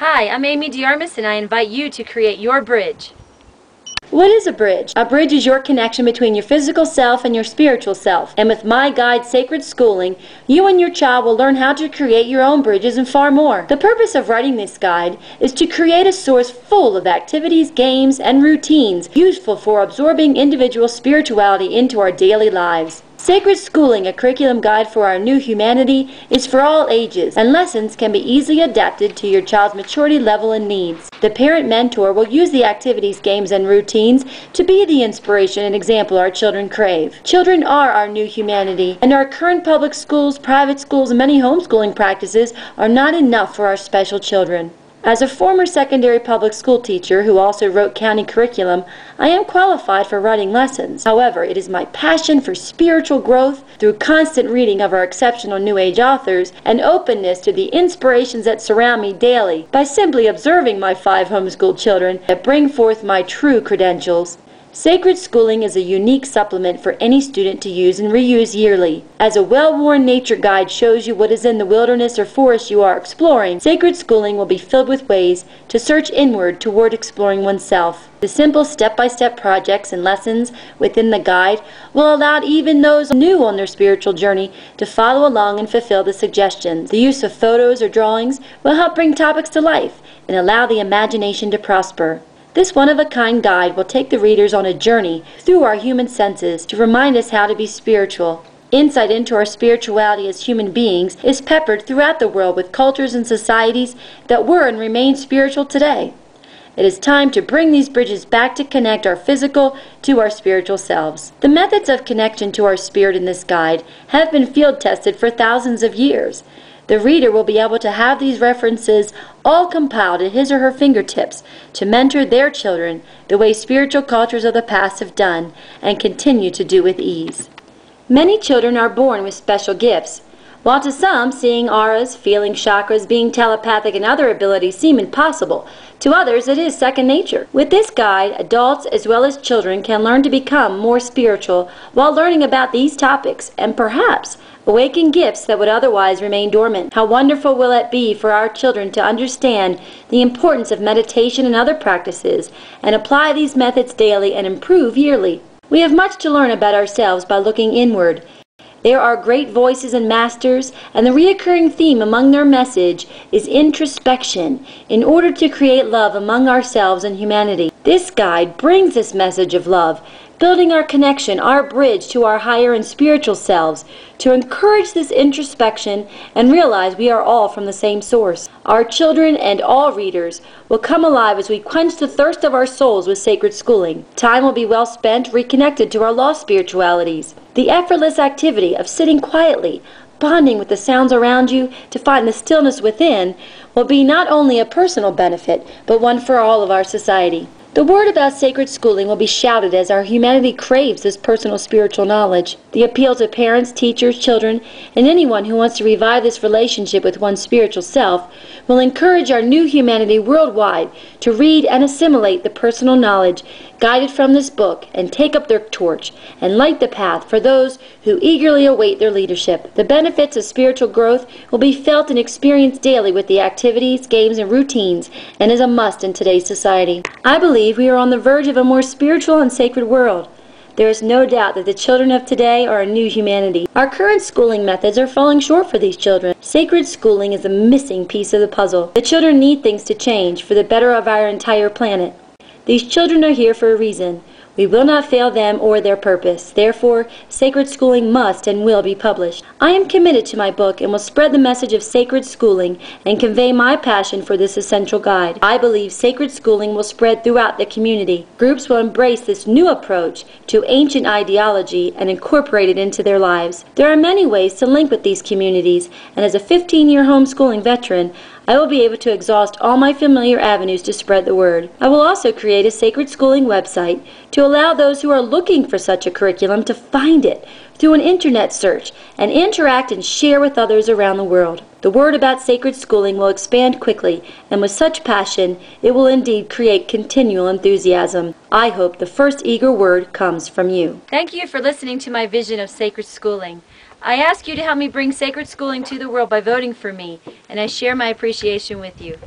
Hi, I'm Amy Diarmas and I invite you to create your bridge. What is a bridge? A bridge is your connection between your physical self and your spiritual self. And with my guide, Sacred Schooling, you and your child will learn how to create your own bridges and far more. The purpose of writing this guide is to create a source full of activities, games, and routines useful for absorbing individual spirituality into our daily lives. Sacred Schooling, a curriculum guide for our new humanity, is for all ages, and lessons can be easily adapted to your child's maturity level and needs. The parent mentor will use the activities, games, and routines to be the inspiration and example our children crave. Children are our new humanity, and our current public schools, private schools, and many homeschooling practices are not enough for our special children. As a former secondary public school teacher who also wrote county curriculum, I am qualified for writing lessons. However, it is my passion for spiritual growth through constant reading of our exceptional New Age authors and openness to the inspirations that surround me daily by simply observing my 5 homeschooled children that bring forth my true credentials. Sacred Schooling is a unique supplement for any student to use and reuse yearly. As a well-worn nature guide shows you what is in the wilderness or forest you are exploring, Sacred Schooling will be filled with ways to search inward toward exploring oneself. The simple step-by-step projects and lessons within the guide will allow even those new on their spiritual journey to follow along and fulfill the suggestions. The use of photos or drawings will help bring topics to life and allow the imagination to prosper. This one-of-a-kind guide will take the readers on a journey through our human senses to remind us how to be spiritual. Insight into our spirituality as human beings is peppered throughout the world with cultures and societies that were and remain spiritual today. It is time to bring these bridges back to connect our physical to our spiritual selves. The methods of connection to our spirit in this guide have been field-tested for thousands of years. The reader will be able to have these references all compiled at his or her fingertips to mentor their children the way spiritual cultures of the past have done and continue to do with ease. Many children are born with special gifts. While to some, seeing auras, feeling chakras, being telepathic, and other abilities seem impossible, to others it is second nature. With this guide, adults as well as children can learn to become more spiritual while learning about these topics and perhaps awaken gifts that would otherwise remain dormant. How wonderful will it be for our children to understand the importance of meditation and other practices and apply these methods daily and improve yearly. We have much to learn about ourselves by looking inward. There are great voices and masters, and the reoccurring theme among their message is introspection in order to create love among ourselves and humanity. This guide brings this message of love, building our connection, our bridge to our higher and spiritual selves, to encourage this introspection and realize we are all from the same source. Our children and all readers will come alive as we quench the thirst of our souls with Sacred Schooling. Time will be well spent reconnected to our lost spiritualities. The effortless activity of sitting quietly, bonding with the sounds around you to find the stillness within will be not only a personal benefit, but one for all of our society. The word about Sacred Schooling will be shouted as our humanity craves this personal spiritual knowledge. The appeal to parents, teachers, children, and anyone who wants to revive this relationship with one's spiritual self will encourage our new humanity worldwide to read and assimilate the personal knowledge guided from this book and take up their torch and light the path for those who eagerly await their leadership. The benefits of spiritual growth will be felt and experienced daily with the activities, games, and routines, and is a must in today's society. I believe we are on the verge of a more spiritual and sacred world. There is no doubt that the children of today are a new humanity. Our current schooling methods are falling short for these children. Sacred Schooling is a missing piece of the puzzle. The children need things to change for the better of our entire planet. These children are here for a reason. We will not fail them or their purpose. Therefore, Sacred Schooling must and will be published. I am committed to my book and will spread the message of Sacred Schooling and convey my passion for this essential guide. I believe Sacred Schooling will spread throughout the community. Groups will embrace this new approach to ancient ideology and incorporate it into their lives. There are many ways to link with these communities, and as a 15-year homeschooling veteran, I will be able to exhaust all my familiar avenues to spread the word. I will also create a Sacred Schooling website to allow those who are looking for such a curriculum to find it through an internet search and interact and share with others around the world. The word about Sacred Schooling will expand quickly, and with such passion, it will indeed create continual enthusiasm. I hope the first eager word comes from you. Thank you for listening to my vision of Sacred Schooling. I ask you to help me bring Sacred Schooling to the world by voting for me, and I share my appreciation with you.